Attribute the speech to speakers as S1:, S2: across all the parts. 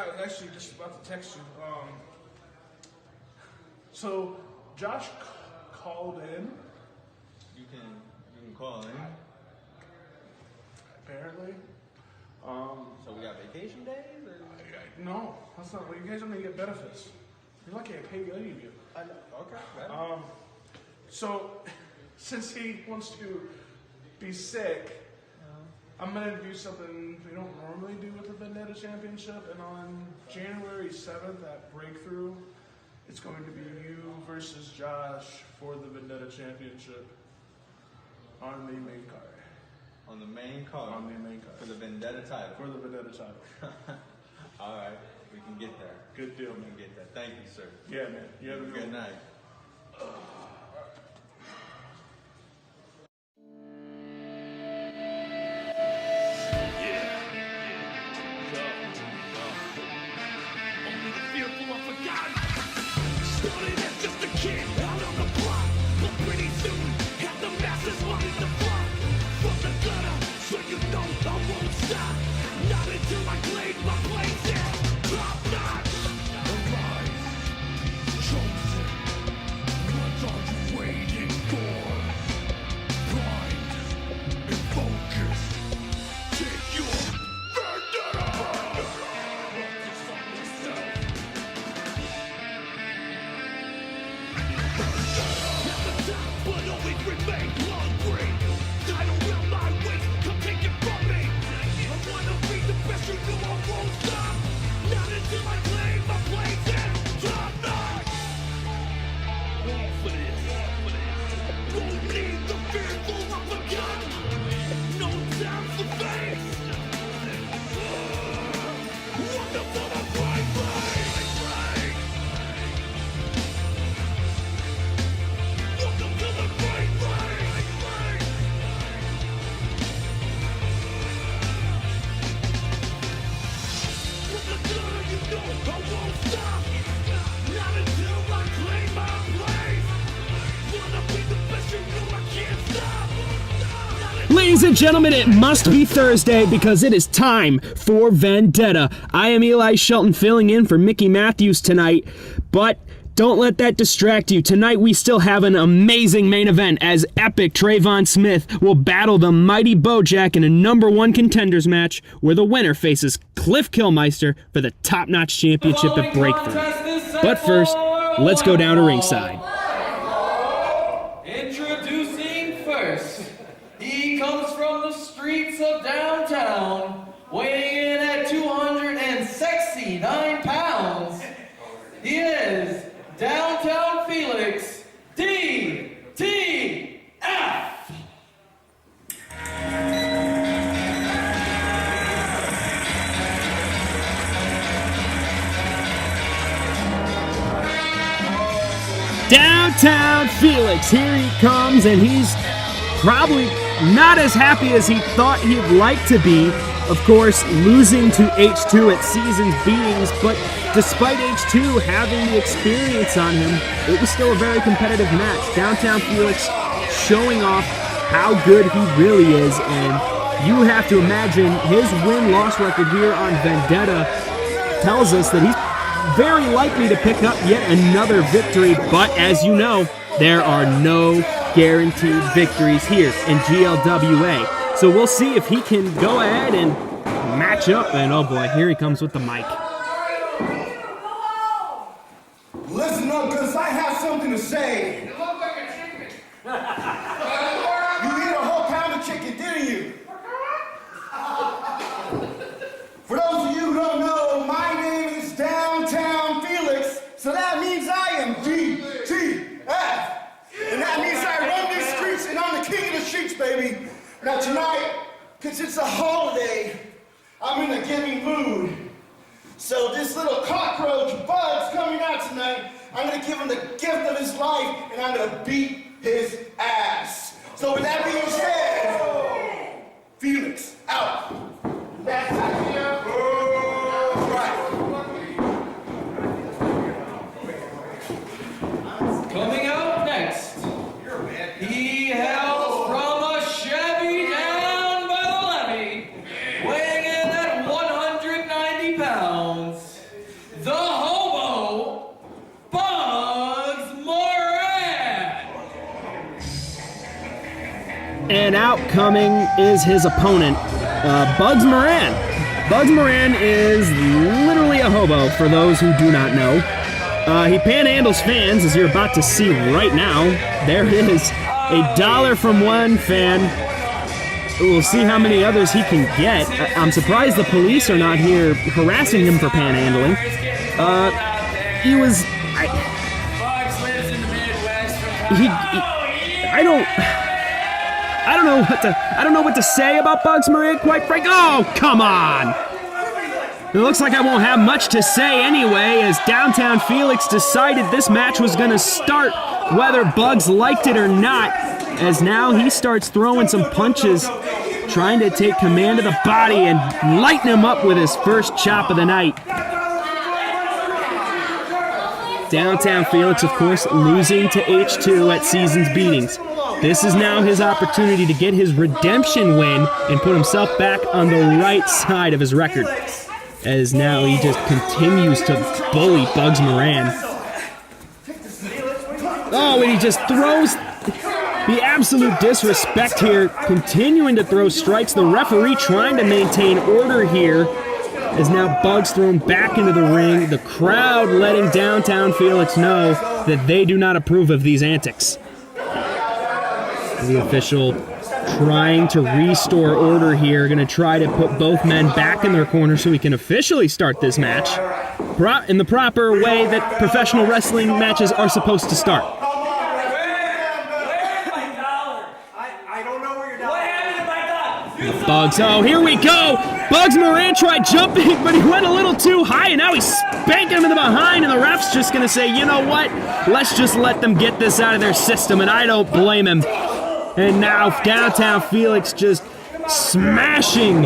S1: I was actually just about to text you. So Josh called in.
S2: You can call in.
S1: Apparently.
S2: So we got vacation days? Or?
S1: No, that's not. Well, you guys don't even get benefits. You're lucky I paid any of you.
S2: I know. Okay. Right.
S1: So since he wants to be sick, I'm gonna do something we don't normally do with the Vendetta Championship, and on January 7th at Breakthrough, it's going to be you versus Josh for the Vendetta Championship on the main card.
S2: On the main card?
S1: On the main card.
S2: For the Vendetta title?
S1: For the Vendetta title.
S2: All right. We can get there.
S1: Good deal, man.
S2: We can get there. Thank you, sir.
S1: Yeah, man. You have a
S2: good night.
S3: Ladies and gentlemen, it must be Thursday because it is time for Vendetta. I am Eli Shelton filling in for Mickey Matthews tonight, but don't let that distract you. Tonight we still have an amazing main event as Epic Trayvon Smith will battle the Mighty Bojack in a #1 contenders match where the winner faces Cliff Kilmeister for the top-notch championship at Breakthrough. But first, let's go down to ringside.
S4: Introducing first, he comes from the streets of downtown, weighing in at 269 pounds. He is Downtown Felix, DTF!
S3: Downtown Felix, here he comes, and he's probably not as happy as he thought he'd like to be. Of course, losing to H2 at Seasons Beings, but despite H2 having the experience on him, it was still a very competitive match. Downtown Felix showing off how good he really is, and you have to imagine his win-loss record here on Vendetta tells us that he's very likely to pick up yet another victory, but as you know, there are no guaranteed victories here in GLWA. So we'll see if he can go ahead and match up, and oh boy, here he comes with the mic.
S5: Listen up, because I have something to say.
S4: You look like a chicken.
S5: You ate a whole pound of chicken, didn't you? For those of you who don't know, my name is Downtown Felix, so that means I am DTF. And that means I run these streets, and I'm the king of the streets, baby. Now tonight, because it's a holiday, I'm in a giving mood. So this little cockroach Bud's coming out tonight. I'm going to give him the gift of his life, and I'm going to beat his ass. So with that being said, Felix, out. That's idea. Right.
S4: Coming out next, he hails from a shabby down by the levee, weighing in at 190 pounds.
S3: And out coming is his opponent, Bugs Moran. Bugs Moran is literally a hobo, for those who do not know. He panhandles fans, as you're about to see right now. There it is, $1 from one fan. We'll see how many others he can get. I'm surprised the police are not here harassing him for panhandling. He was... I don't know what to say about Bugs Moran, quite frankly. Oh, come on! It looks like I won't have much to say anyway, as Downtown Felix decided this match was going to start whether Bugs liked it or not, as now he starts throwing some punches, trying to take command of the body and lighten him up with his first chop of the night. Downtown Felix, of course, losing to H2 at Season's Beatings. This is now his opportunity to get his redemption win and put himself back on the right side of his record, as now he just continues to bully Bugs Moran. Oh, and he just throws the absolute disrespect here, continuing to throw strikes. The referee trying to maintain order here, as now Bugs thrown back into the ring. The crowd letting Downtown Felix know that they do not approve of these antics. The official trying to restore order here, going to try to put both men back in their corner so we can officially start this match in the proper way that professional wrestling matches are supposed to start. Bugs, oh, here we go! Bugs Moran tried jumping, but he went a little too high, and now he's spanking him in the behind, and the ref's just gonna say, you know what? Let's just let them get this out of their system, and I don't blame him. And now Downtown Felix just smashing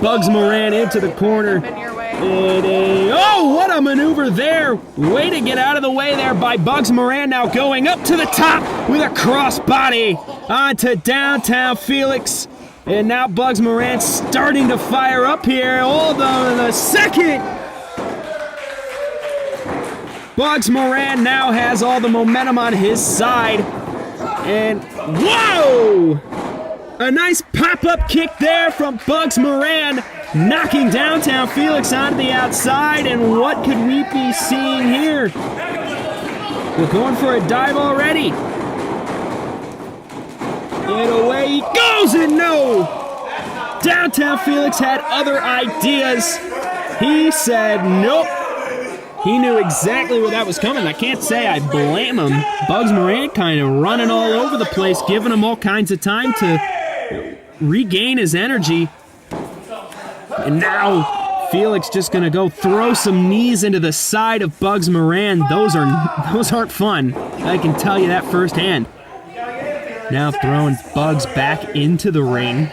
S3: Bugs Moran into the corner. Oh, what a maneuver there! Way to get out of the way there by Bugs Moran, now going up to the top with a crossbody onto Downtown Felix. And now Bugs Moran starting to fire up here. Hold on a second. Bugs Moran now has all the momentum on his side. And whoa! A nice pop-up kick there from Bugs Moran, knocking Downtown Felix onto the outside. And what could we be seeing here? We're going for a dive already. And away he goes, and no! Downtown Felix had other ideas. He said nope. He knew exactly where that was coming. I can't say I blame him. Bugs Moran kind of running all over the place, giving him all kinds of time to regain his energy. And now Felix just gonna go throw some knees into the side of Bugs Moran. Those aren't fun. I can tell you that firsthand. Now throwing Bugs back into the ring.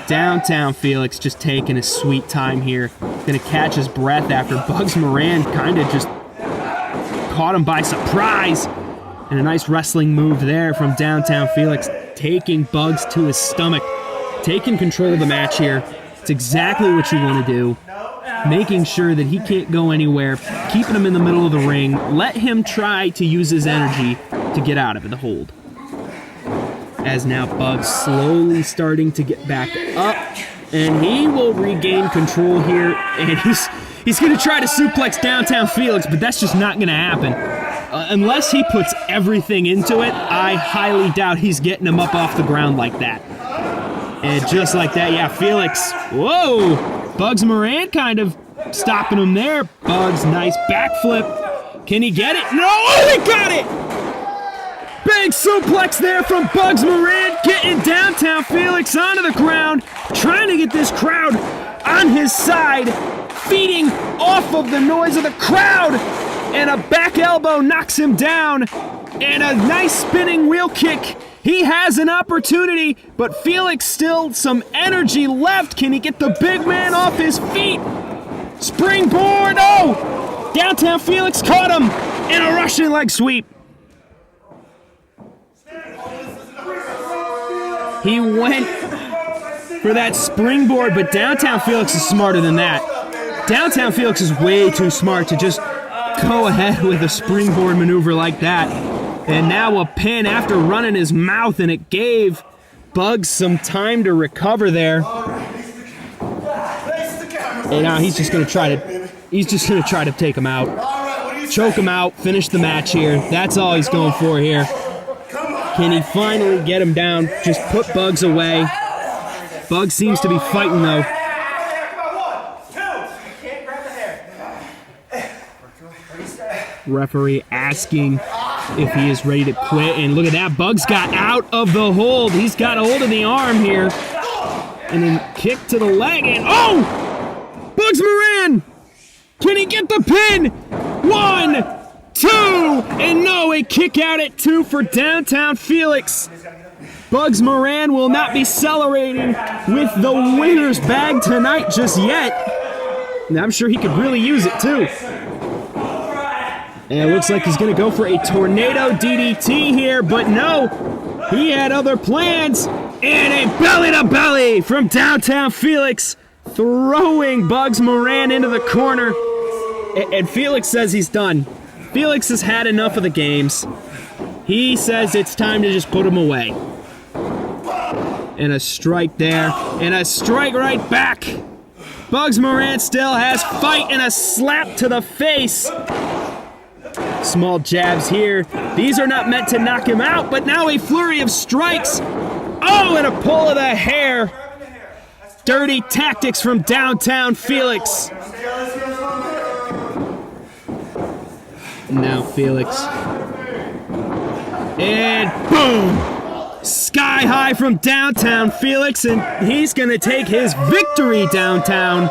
S3: Downtown Felix just taking his sweet time here. Gonna catch his breath after Bugs Moran kind of just caught him by surprise. And a nice wrestling move there from Downtown Felix, taking Bugs to his stomach, taking control of the match here. It's exactly what you want to do. Making sure that he can't go anywhere, keeping him in the middle of the ring. Let him try to use his energy to get out of the hold. As now Bugs slowly starting to get back up, and he will regain control here, and he's going to try to suplex Downtown Felix, but that's just not going to happen. Unless he puts everything into it, I highly doubt he's getting him up off the ground like that. And just like that, yeah, Felix, whoa! Bugs Moran kind of stopping him there. Bugs, nice backflip. Can he get it? No! Oh, he got it! Big suplex there from Bugs Moran, getting Downtown Felix onto the ground, trying to get this crowd on his side, feeding off of the noise of the crowd, and a back elbow knocks him down, and a nice spinning wheel kick. He has an opportunity, but Felix still some energy left. Can he get the big man off his feet? Springboard, oh! Downtown Felix caught him in a Russian leg sweep. He went for that springboard, but Downtown Felix is smarter than that. Downtown Felix is way too smart to just go ahead with a springboard maneuver like that. And now a pin after running his mouth, and it gave Bugs some time to recover there. And now he's just gonna try to take him out. Choke him out, finish the match here. That's all he's going for here. Can he finally get him down? Just put Bugs away. Bugs seems to be fighting though. Referee asking if he is ready to quit, and look at that, Bugs got out of the hold. He's got a hold of the arm here, and then kick to the leg, and oh! Bugs Moran! Can he get the pin? 1, 2, and no, a kick out at 2 for Downtown Felix. Bugs Moran will not be celebrating with the winner's bag tonight just yet. And I'm sure he could really use it too. And it looks like he's going to go for a tornado DDT here, but no, he had other plans. And a belly-to-belly from Downtown Felix, throwing Bugs Moran into the corner. And Felix says he's done. Felix has had enough of the games. He says it's time to just put him away. And a strike there, and a strike right back. Bugs Moran still has fight, and a slap to the face. Small jabs here. These are not meant to knock him out, but now a flurry of strikes. Oh, and a pull of the hair. Dirty tactics from Downtown Felix. Now Felix. And boom! Sky high from Downtown Felix, and he's going to take his victory downtown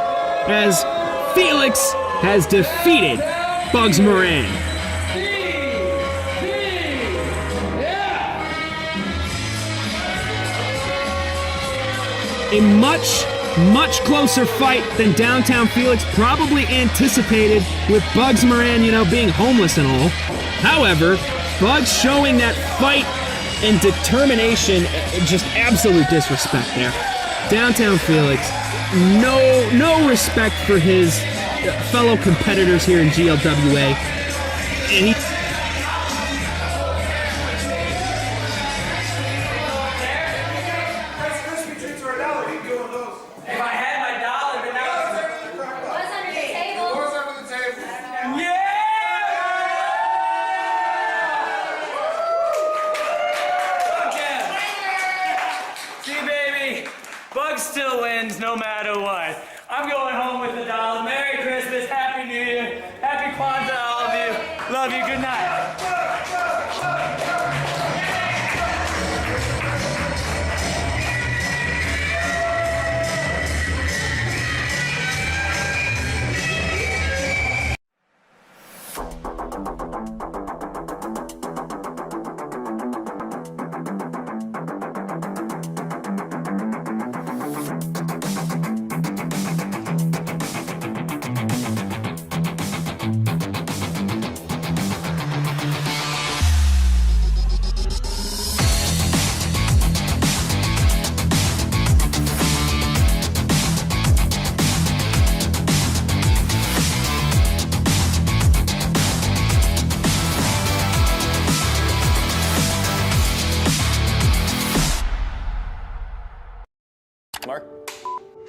S3: as Felix has defeated Bugs Moran. A much closer fight than Downtown Felix probably anticipated, with Bugs Moran, being homeless and all. However, Bugs showing that fight and determination, just absolute disrespect there. Downtown Felix, no respect for his fellow competitors here in GLWA. And
S4: Bugs still wins no matter what. I'm going home with the dollar. Merry Christmas, Happy New Year, Happy Kwanzaa, all of you. Love you, good night.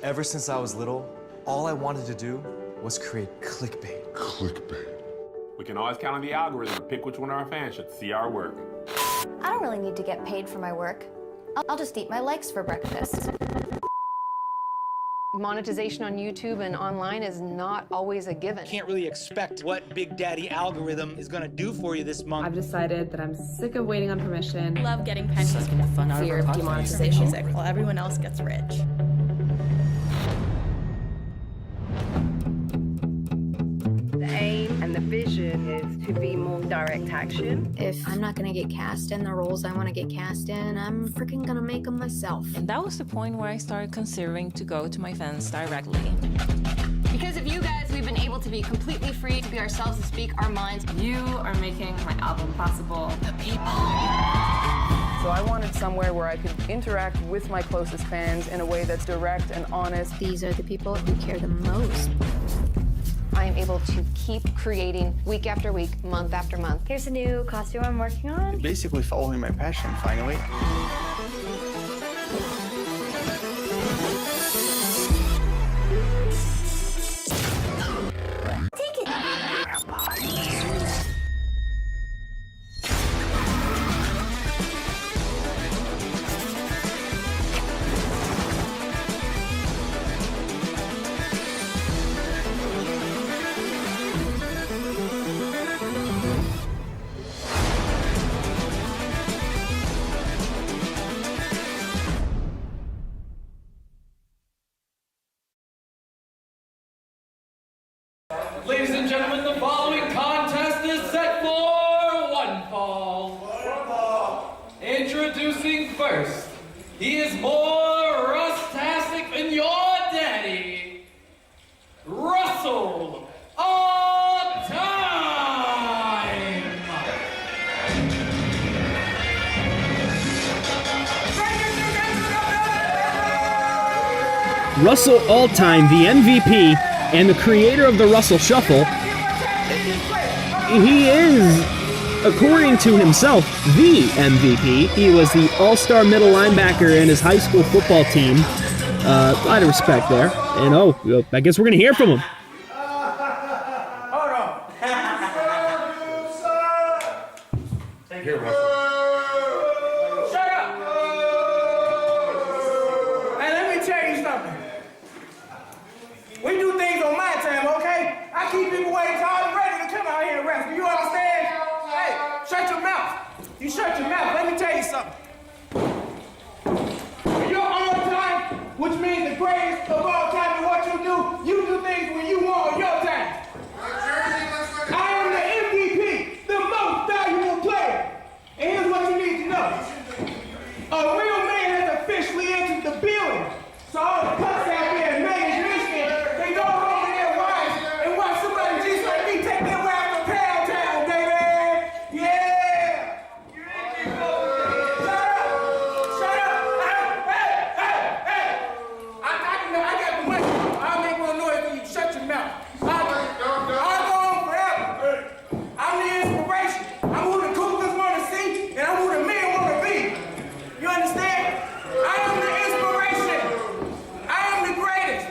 S6: Ever since I was little, all I wanted to do was create clickbait.
S7: We can always count on the algorithm to pick which one of our fans should see our work.
S8: I don't really need to get paid for my work. I'll just eat my likes for breakfast.
S9: Monetization on YouTube and online is not always a given.
S10: Can't really expect what Big Daddy algorithm is gonna do for you this month.
S11: I've decided that I'm sick of waiting on permission.
S12: Love getting pennies. Fear of demonetization. While everyone else gets rich.
S11: The aim and the vision is to be more direct action.
S8: If I'm not gonna get cast in the roles I want to get cast in, I'm freaking gonna make them myself.
S12: And that was the point where I started considering to go to my fans directly.
S9: Because of you guys, we've been able to be completely free to be ourselves and speak our minds.
S11: You are making my album possible.
S9: The people.
S11: So I wanted somewhere where I could interact with my closest fans in a way that's direct and honest.
S8: These are the people who care the most.
S9: I am able to keep creating week after week, month after month.
S11: Here's a new costume I'm working on.
S5: Basically following my passion, finally.
S4: Ladies and gentlemen, the following contest is set for one fall. Introducing first, he is more rustastic than your daddy, Russell All Time.
S3: Russell All-Time, the MVP, and the creator of the Russell Shuffle. He is, according to himself, the MVP. He was the all-star middle linebacker in his high school football team. A lot of respect there. And I guess we're going to hear from him.
S5: Hold on.
S7: Here, Russell.
S5: Shut up. Hey, let me tell you something. We do things on my time, okay? I keep people waiting till I'm ready to come out here and wrestle. You understand? Hey, shut your mouth. You shut your mouth. Let me tell you something. When you're on time, which means the greatest of all time in what you do things when you want on your time. I am the MVP, the most valuable player. And here's what you need to know. A real man has officially entered the building. So all the cuts out there in Maine, Michigan, they go home to their wives and watch somebody just like me take their wives to Pound Town, baby. Yeah. Shut up. Hey. I got the money. I'll make more noise than you. Shut your mouth. I'll go on forever. I'm the inspiration. I'm who the Cougars want to see, and I'm who the men want to be. You understand? I am the inspiration. I am the greatest.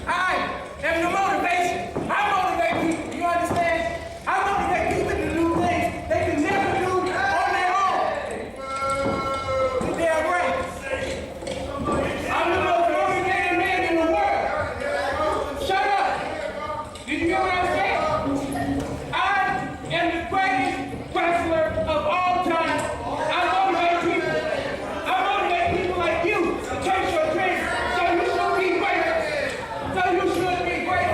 S5: I am the motivation. I motivate people. You understand? I motivate people to do things they can never do on their own. You're damn right. I'm the most motivated man in the world. Shut up. Did you get what I'm saying? I am the greatest wrestler of all time. I motivate people. I motivate people like you to chase your dreams. So you should be great.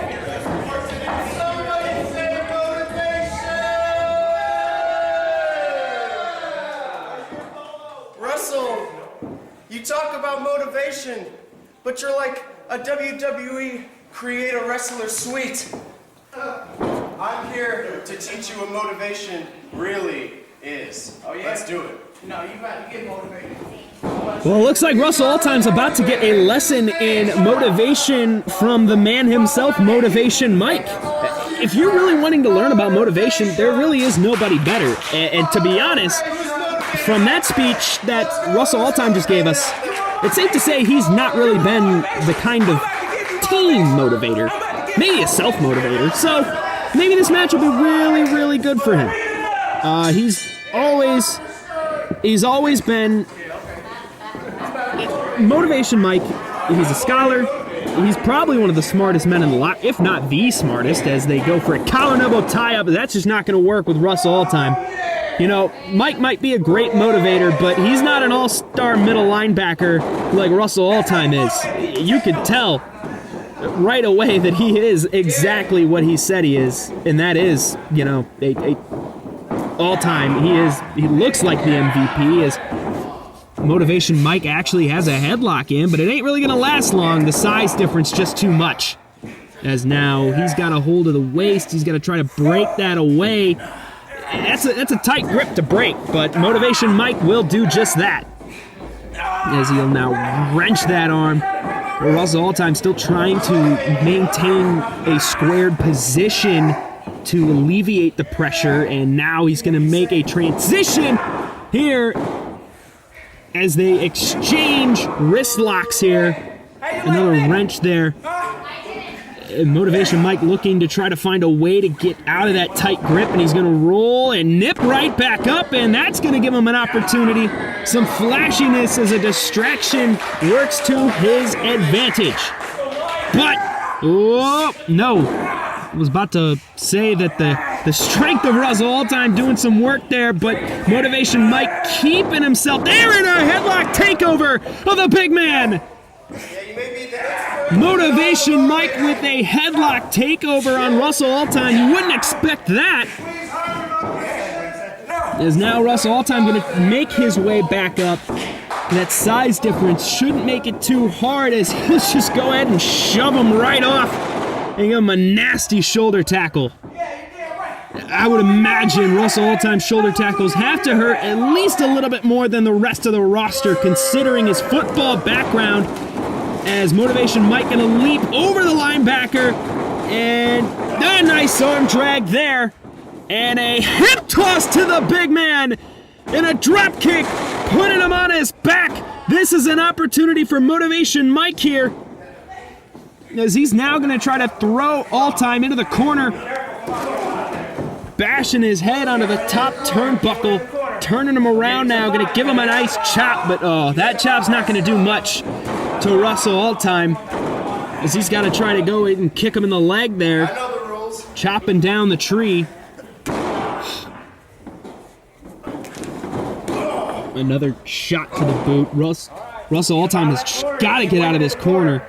S5: Somebody say motivation. Russell, you talk about motivation, but you're like a WWE creator wrestler suite. I'm here to teach you what motivation really is. Oh yeah? Let's do it. No, you about to get motivated.
S3: Well, it looks like Russell All-Time's about to get a lesson in motivation from the man himself, Motivation Mike. If you're really wanting to learn about motivation, there really is nobody better. And to be honest, from that speech that Russell All-Time just gave us, it's safe to say he's not really been the kind of team motivator, maybe a self-motivator. So maybe this match will be really, really good for him. He's always been Motivation Mike. He's a scholar. He's probably one of the smartest men in the lot, if not the smartest, as they go for a collar and elbow tie-up. That's just not going to work with Russell All-Time. You know, Mike might be a great motivator, but he's not an all-star middle linebacker like Russell All-Time is. You could tell right away that he is exactly what he said he is, and that is, you know, All-Time. He looks like the MVP. As Motivation Mike actually has a headlock in, but it ain't really going to last long. The size difference just too much. As now he's got a hold of the waist. He's got to try to break that away. That's a tight grip to break, but Motivation Mike will do just that. As he'll now wrench that arm. Russell All-Time still trying to maintain a squared position to alleviate the pressure, and now he's going to make a transition here as they exchange wrist locks here. Another wrench there. Motivation Mike looking to try to find a way to get out of that tight grip, and he's going to roll and nip right back up, and that's going to give him an opportunity. Some flashiness as a distraction works to his advantage. But, oh, no. I was about to say that the strength of Russell All-Time doing some work there, but Motivation Mike keeping himself there in a headlock takeover of the big man. Motivation Mike with a headlock takeover on Russell All-Time. You wouldn't expect that. As now Russell All-Time going to make his way back up. That size difference shouldn't make it too hard, as he'll just go ahead and shove him right off and give him a nasty shoulder tackle. I would imagine Russell All-Time shoulder tackles have to hurt at least a little bit more than the rest of the roster, considering his football background. As Motivation Mike going to leap over the linebacker, and a nice arm drag there, and a hip toss to the big man, and a drop kick, putting him on his back. This is an opportunity for Motivation Mike here, as he's now going to try to throw All-Time into the corner, bashing his head onto the top turnbuckle, turning him around now, going to give him a nice chop, but oh, that chop's not going to do much to Russell All-Time, as he's got to try to go and kick him in the leg there, chopping down the tree. Another shot to the boot. Russell All-Time has got to get out of this corner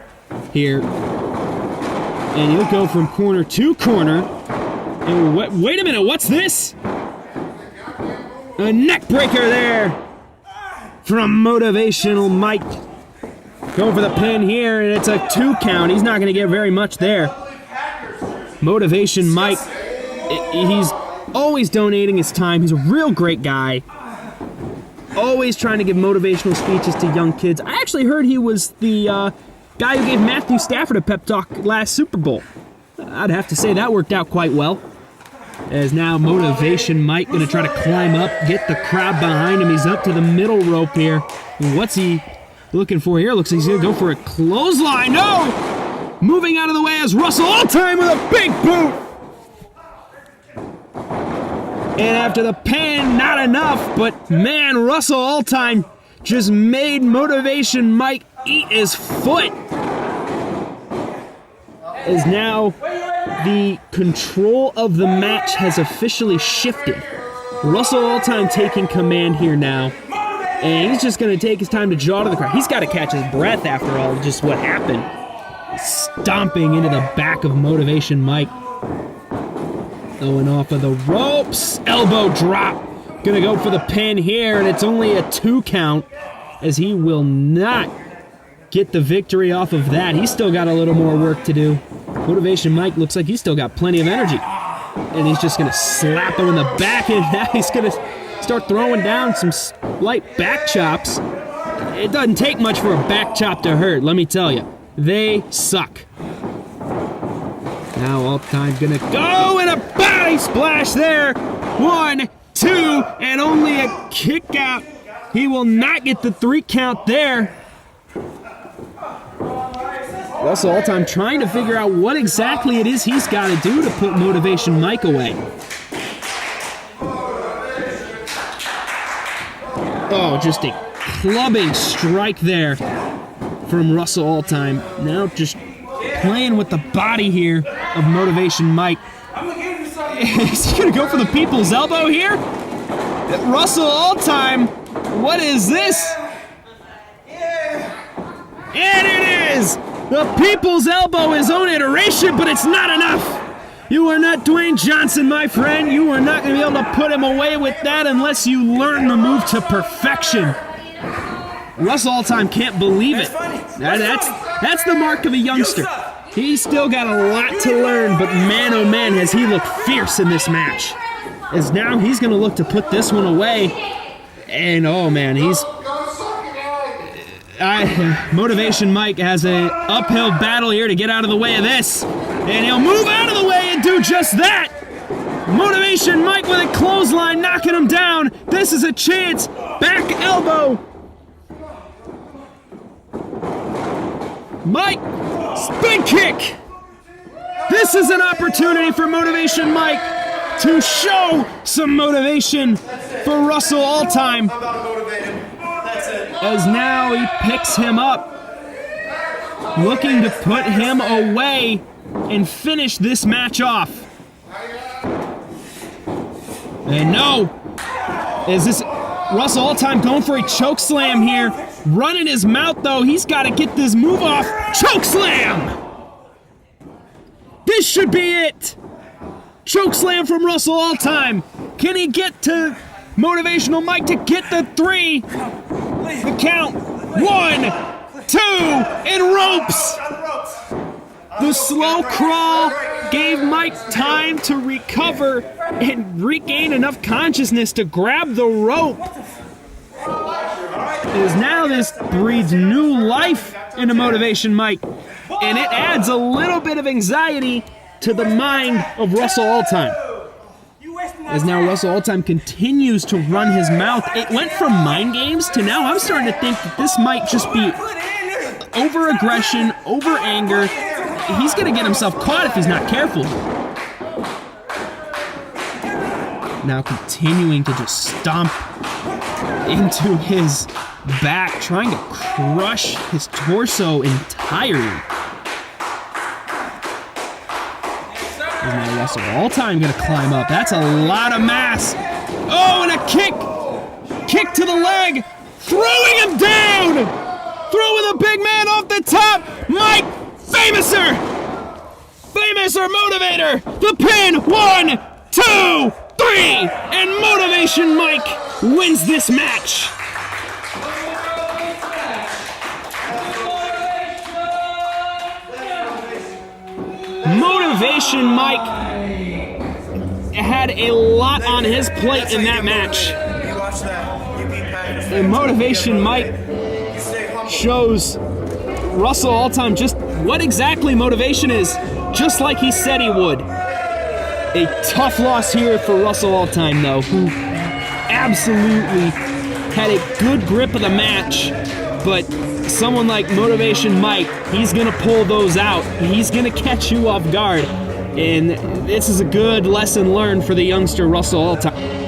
S3: here, and he'll go from corner to corner. And wait a minute, what's this? A neck breaker there from Motivational Mike. Going for the pin here, and it's a 2 count. He's not going to get very much there. Motivation Mike, he's always donating his time. He's a real great guy. Always trying to give motivational speeches to young kids. I actually heard he was the guy who gave Matthew Stafford a pep talk last Super Bowl. I'd have to say that worked out quite well. As now Motivation Mike going to try to climb up, get the crowd behind him. He's up to the middle rope here. What's he looking for here? Looks like he's going to go for a clothesline. No! Moving out of the way as Russell All-Time with a big boot. And after the pin, not enough, but man, Russell All-Time just made Motivation Mike eat his foot. As now the control of the match has officially shifted. Russell All-Time taking command here now. And he's just going to take his time to draw to the crowd. He's got to catch his breath after all, just what happened. Stomping into the back of Motivation Mike. Going off of the ropes. Elbow drop. Going to go for the pin here, and it's only a 2 count, as he will not get the victory off of that. He's still got a little more work to do. Motivation Mike looks like he's still got plenty of energy. And he's just going to slap him in the back, and now he's going to start throwing down some light back chops. It doesn't take much for a back chop to hurt, let me tell you. They suck. Now All-Time gonna go, and a body splash there. 1, 2, and only a kick out. He will not get the 3 count there. Russell All-Time trying to figure out what exactly it is he's got to do to put Motivation Mike away. Oh, just a clubbing strike there from Russell All-Time. Now just playing with the body here of Motivation Mike. Is he going to go for the people's elbow here? Russell All-Time, what is this? And it is! The people's elbow, his own iteration, but it's not enough! You are not Dwayne Johnson, my friend. You are not going to be able to put him away with that unless you learn the move to perfection. Russell All-Time can't believe it. That's the mark of a youngster. He's still got a lot to learn, but man, oh man, has he looked fierce in this match. As now he's going to look to put this one away. And oh man, Motivation Mike has a uphill battle here to get out of the way of this. And he'll move out of the way and do just that. Motivation Mike with a clothesline knocking him down. This is a chance. Back elbow. Mike, spin kick. This is an opportunity for Motivation Mike to show some motivation for Russell Alltime. As now he picks him up, looking to put him away and finish this match off. And no, is this Russell Alltime going for a choke slam here? Running his mouth though, he's got to get this move off. Choke slam! This should be it. Choke slam from Russell Alltime. Can he get to Motivational Mike to get the 3? The count. 1, 2, and ropes. The slow crawl gave Mike time to recover and regain enough consciousness to grab the rope. As now this breathes new life into Motivation Mike, and it adds a little bit of anxiety to the mind of Russell Alltime. As now Russell Alltime continues to run his mouth. It went from mind games to now I'm starting to think that this might just be over aggression, over anger. He's going to get himself caught if he's not careful. Now continuing to just stomp into his back, trying to crush his torso entirely. And now Russell Alltime gonna climb up. That's a lot of mass. Oh, and a kick! Kick to the leg! Throwing him down! Throwing the big man off the top! Mike Famouser! Famouser Motivator! The pin! 1, 2, 3! And Motivation Mike wins this match! Motivation Mike had a lot on his plate in that match. And Motivation Mike shows Russell Alltime just what exactly motivation is, just like he said he would. A tough loss here for Russell Alltime, though, who absolutely had a good grip of the match, but someone like Motivation Mike, he's gonna pull those out. He's gonna catch you off guard. And this is a good lesson learned for the youngster Russell Alltime.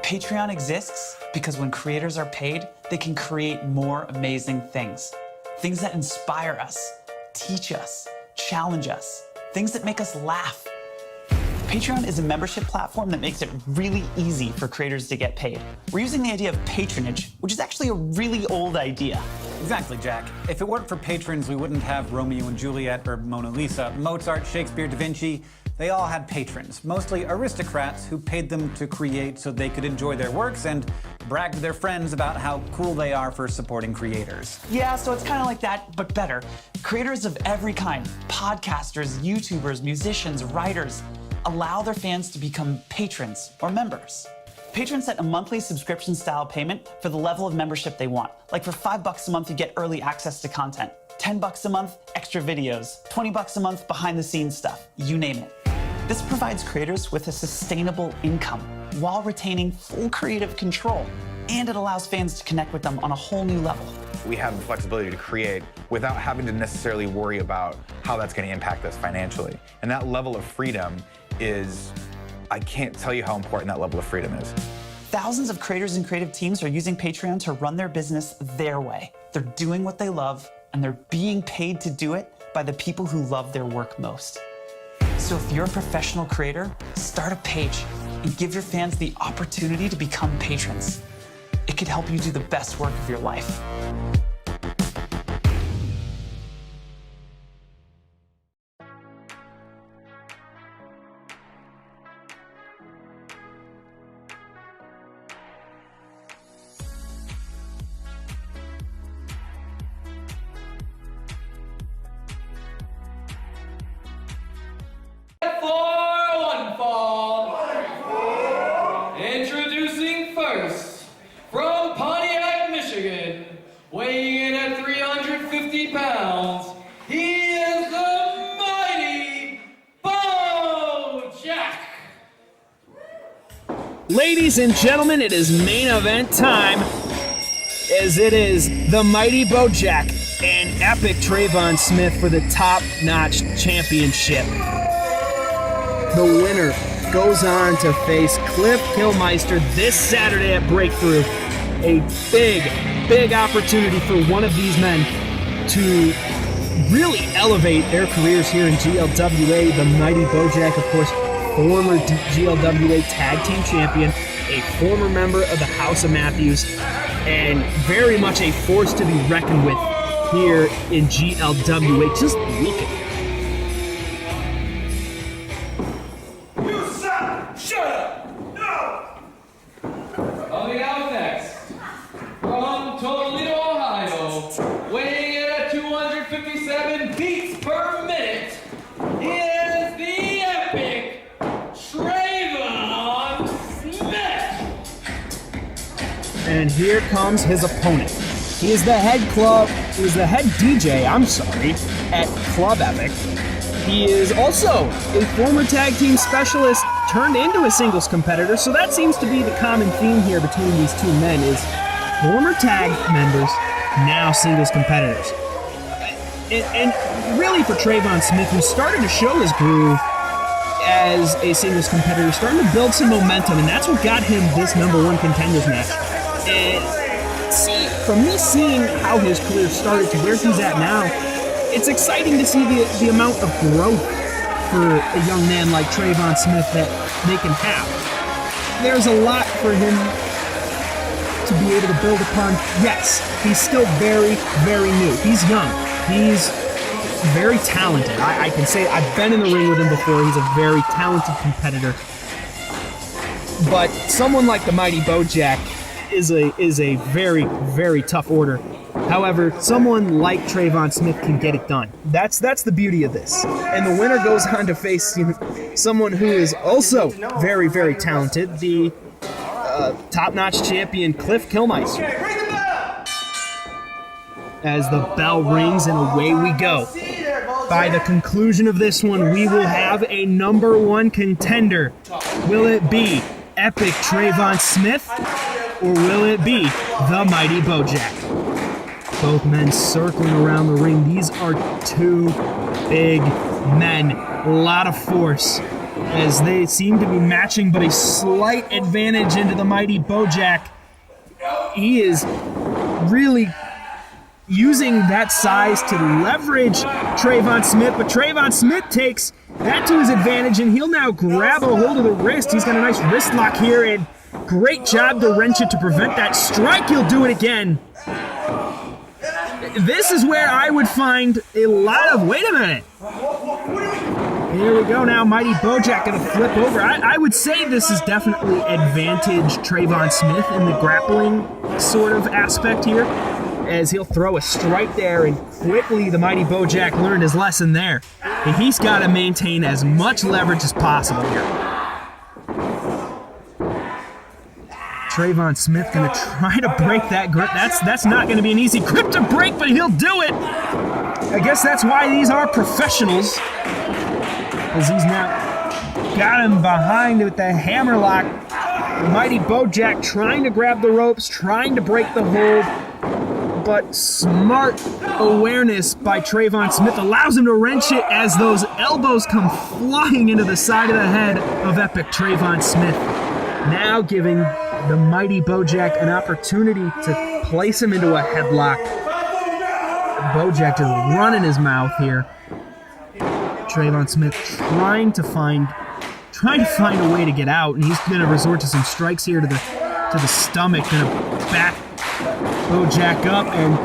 S13: Patreon exists because when creators are paid, they can create more amazing things. Things that inspire us, teach us, challenge us, things that make us laugh. Patreon is a membership platform that makes it really easy for creators to get paid. We're using the idea of patronage, which is actually a really old idea.
S14: Exactly, Jack. If it weren't for patrons, we wouldn't have Romeo and Juliet or Mona Lisa. Mozart, Shakespeare, Da Vinci, they all had patrons, mostly aristocrats who paid them to create so they could enjoy their works and brag to their friends about how cool they are for supporting creators.
S13: Yeah, so it's kind of like that, but better. Creators of every kind, podcasters, YouTubers, musicians, writers, allow their fans to become patrons or members. Patrons set a monthly subscription-style payment for the level of membership they want. Like for $5 a month, you get early access to content. $10 a month, extra videos. $20 a month, behind-the-scenes stuff. You name it. This provides creators with a sustainable income while retaining full creative control, and it allows fans to connect with them on a whole new level.
S15: We have the flexibility to create without having to necessarily worry about how that's going to impact us financially. And that level of freedom is, I can't tell you how important that level of freedom is.
S13: Thousands of creators and creative teams are using Patreon to run their business their way. They're doing what they love, and they're being paid to do it by the people who love their work most. So if you're a professional creator, start a page and give your fans the opportunity to become patrons. It could help you do the best work of your life.
S4: For one fall. Introducing first, from Pontiac, Michigan, weighing in at 350 pounds, he is the mighty Bojack.
S3: Ladies and gentlemen, it is main event time, as it is the mighty Bojack and epic Trayvon Smith for the top-notch championship. The winner goes on to face Cliff Kilmeister this Saturday at Breakthrough. A big opportunity for one of these men to really elevate their careers here in GLWA. The mighty Bojack, of course, former GLWA Tag Team Champion, a former member of the House of Matthews, and very much a force to be reckoned with here in GLWA. Just look at it.
S4: Coming out next, from Toledo, Ohio, weighing in at 257 beats per minute, is the epic Trayvon Smith.
S3: And here comes his opponent. He is the head DJ, at Club Epic. He is also a former tag team specialist turned into a singles competitor, so that seems to be the common theme here between these two men is former tag members, now singles competitors. And really for Trayvon Smith, who started to show his groove as a singles competitor, starting to build some momentum, and that's what got him this #1 contenders match. And from me seeing how his career started to where he's at now, it's exciting to see the amount of growth for a young man like Trayvon Smith that they can have. There's a lot for him to be able to build upon. Yes, he's still very new. He's young. He's very talented. I can say I've been in the ring with him before. He's a very talented competitor. But someone like the mighty Bojack is a very tough order. However, someone like Trayvon Smith can get it done. That's the beauty of this. And the winner goes on to face someone who is also very talented, the top-notch champion Cliff Kilmeister. As the bell rings and away we go. By the conclusion of this one, we will have a #1 contender. Will it be epic Trayvon Smith, or will it be the mighty Bojack? Both men circling around the ring. These are two big men. A lot of force as they seem to be matching, but a slight advantage into the mighty Bojack. He is really using that size to leverage Trayvon Smith, but Trayvon Smith takes that to his advantage, and he'll now grab a hold of the wrist. He's got a nice wrist lock here, and great job to wrench it to prevent that strike. He'll do it again. This is where I would find a lot of, wait a minute. Here we go now, mighty Bojack gonna flip over. I would say this is definitely advantage Trayvon Smith in the grappling sort of aspect here, as he'll throw a strike there, and quickly the mighty Bojack learned his lesson there. And he's got to maintain as much leverage as possible here. Trayvon Smith gonna try to break that grip. That's not gonna be an easy grip to break, but he'll do it. I guess that's why these are professionals, as he's now got him behind with the hammerlock. The mighty Bojack trying to grab the ropes, trying to break the hold, but smart awareness by Trayvon Smith allows him to wrench it as those elbows come flying into the side of the head of epic Trayvon Smith. Now giving the mighty Bojack an opportunity to place him into a headlock. Bojack just running his mouth here. Trayvon Smith trying to find a way to get out, and he's going to resort to some strikes here to the stomach, going to back Bojack up, and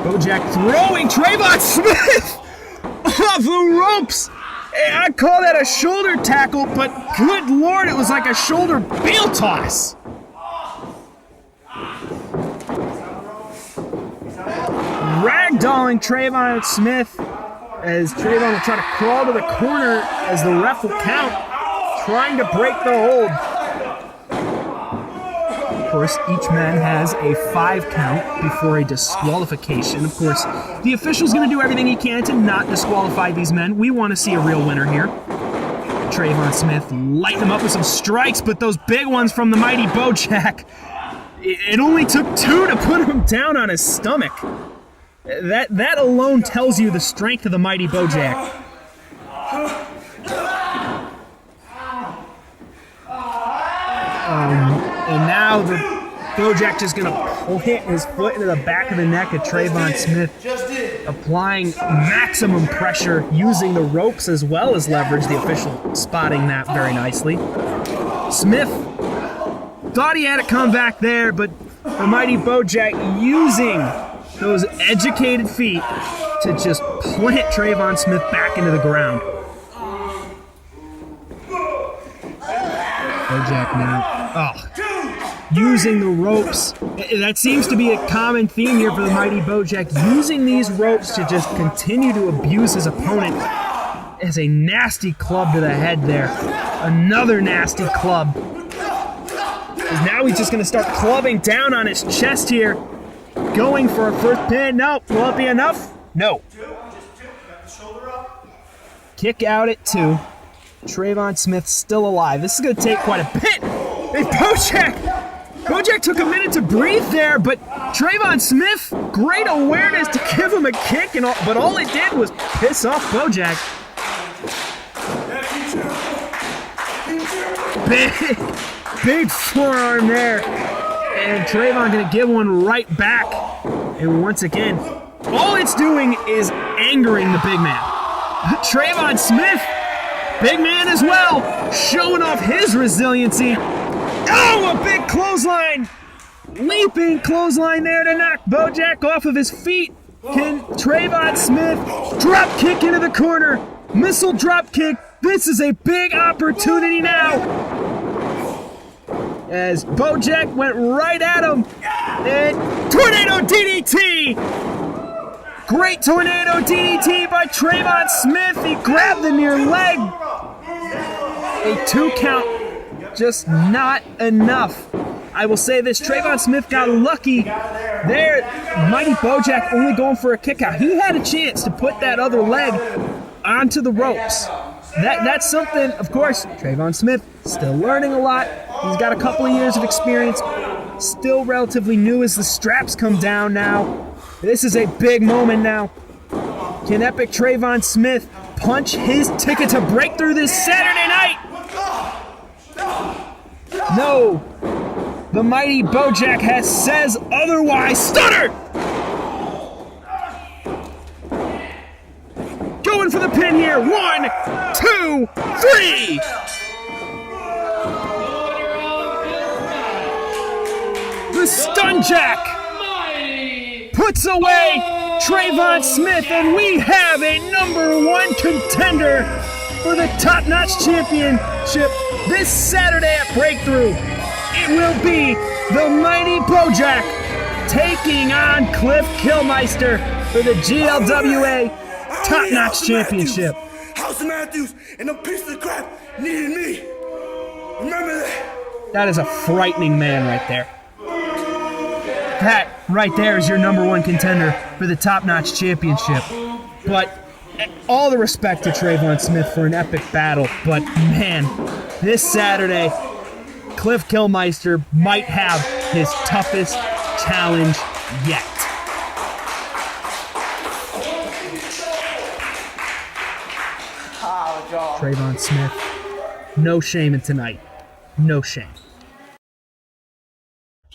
S3: Bojack throwing Trayvon Smith off the ropes. I call that a shoulder tackle, but good Lord, it was like a shoulder bale toss. Ragdolling Trayvon Smith as Trayvon will try to crawl to the corner as the ref will count, trying to break the hold. Of course, each man has a 5 count before a disqualification. Of course, the official's going to do everything he can to not disqualify these men. We want to see a real winner here. Trayvon Smith lighting them up with some strikes, but those big ones from the mighty Bojack, it only took 2 to put him down on his stomach. That alone tells you the strength of the mighty Bojack. And now the Bojack just gonna plant his foot into the back of the neck of Trayvon Smith, applying maximum pressure, using the ropes as well as leverage. The official spotting that very nicely. Smith thought he had a comeback there, but the mighty Bojack using those educated feet to just plant Trayvon Smith back into the ground. Bojack now, using the ropes. That seems to be a common theme here for the mighty Bojack, using these ropes to just continue to abuse his opponent. As a nasty club to the head there. Another nasty club. Now he's just going to start clubbing down on his chest here. Going for a first pin. No. Will it be enough? No. Kick out at 2. Trayvon Smith still alive. This is going to take quite a bit. Hey, Bojack took a minute to breathe there, but Trayvon Smith, great awareness to give him a kick, but all it did was piss off Bojack. Big forearm there. And Trayvon gonna give one right back. And once again, all it's doing is angering the big man. Trayvon Smith, big man as well, showing off his resiliency. Oh, a big clothesline! Leaping clothesline there to knock Bojack off of his feet. Can Trayvon Smith drop kick into the corner? Missile drop kick. This is a big opportunity now. As Bojack went right at him. And tornado DDT! Great tornado DDT by Trayvon Smith. He grabbed the near leg. A 2 count, just not enough. I will say this, Trayvon Smith got lucky there. Mighty Bojack only going for a kick out. He had a chance to put that other leg onto the ropes. That's something, of course, Trayvon Smith still learning a lot. He's got a couple of years of experience, still relatively new as the straps come down now. This is a big moment now. Can epic Trayvon Smith punch his ticket to breakthrough this Saturday night? No. The mighty Bojack says otherwise. Stunner! Going for the pin here. 1, 2, 3! The stun jack puts away Trayvon Smith, and we have a #1 contender for the Top Notch Championship this Saturday at Breakthrough. It will be the mighty Bojack taking on Cliff Kilmeister for the GLWA Top Notch Championship.
S5: House Matthews and a piece of crap needed me. Remember that.
S3: That is a frightening man right there. That right there is your #1 contender for the Top Notch Championship. But all the respect to Trayvon Smith for an epic battle, but man, this Saturday, Cliff Kilmeister might have his toughest challenge yet. Trayvon Smith, no shame in tonight. No shame.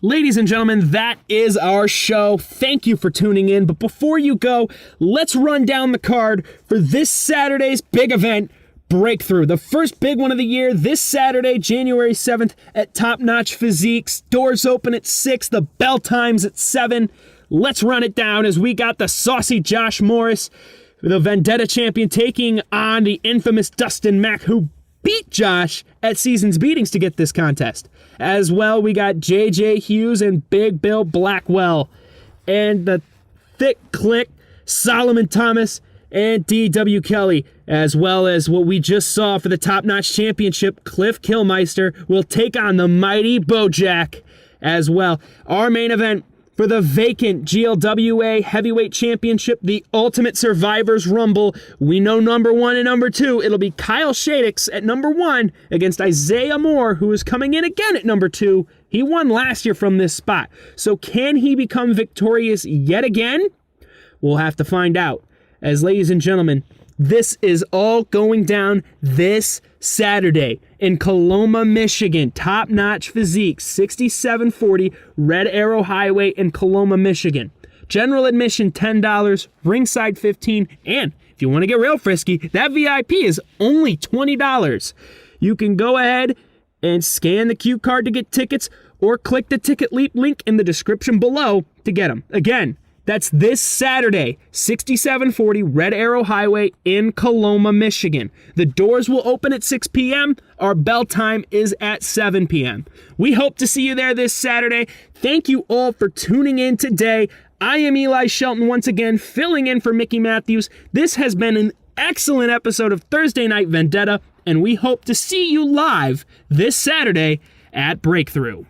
S3: Ladies and gentlemen, that is our show. Thank you for tuning in. But before you go, let's run down the card for this Saturday's big event, Breakthrough. The first big one of the year this Saturday, January 7th at Top Notch Physiques. Doors open at 6, the bell time's at 7. Let's run it down as we got the saucy Josh Morris, the Vendetta champion, taking on the infamous Dustin Mack, who beat Josh at Seasons Beatings to get this contest. As well, we got JJ Hughes and Big Bill Blackwell. And the thick click, Solomon Thomas and D.W. Kelly. As well as what we just saw for the Top Notch Championship, Cliff Kilmeister will take on the mighty Bojack as well. Our main event for the vacant GLWA Heavyweight Championship, the Ultimate Survivors Rumble. We know number 1 and number 2. It'll be Kyle Shadix at number 1 against Isaiah Moore, who is coming in again at number 2. He won last year from this spot. So can he become victorious yet again? We'll have to find out. As ladies and gentlemen, this is all going down this Saturday in Coloma, Michigan. Top Notch Physique, 6740 Red Arrow Highway in Coloma, Michigan. General admission $10, ringside $15, and if you want to get real frisky, that VIP is only $20. You can go ahead and scan the cue card to get tickets or click the Ticket Leap link in the description below to get them. Again, that's this Saturday, 6740 Red Arrow Highway in Coloma, Michigan. The doors will open at 6 p.m. Our bell time is at 7 p.m. We hope to see you there this Saturday. Thank you all for tuning in today. I am Eli Shelton once again, filling in for Mickey Matthews. This has been an excellent episode of Thursday Night Vendetta, and we hope to see you live this Saturday at Breakthrough.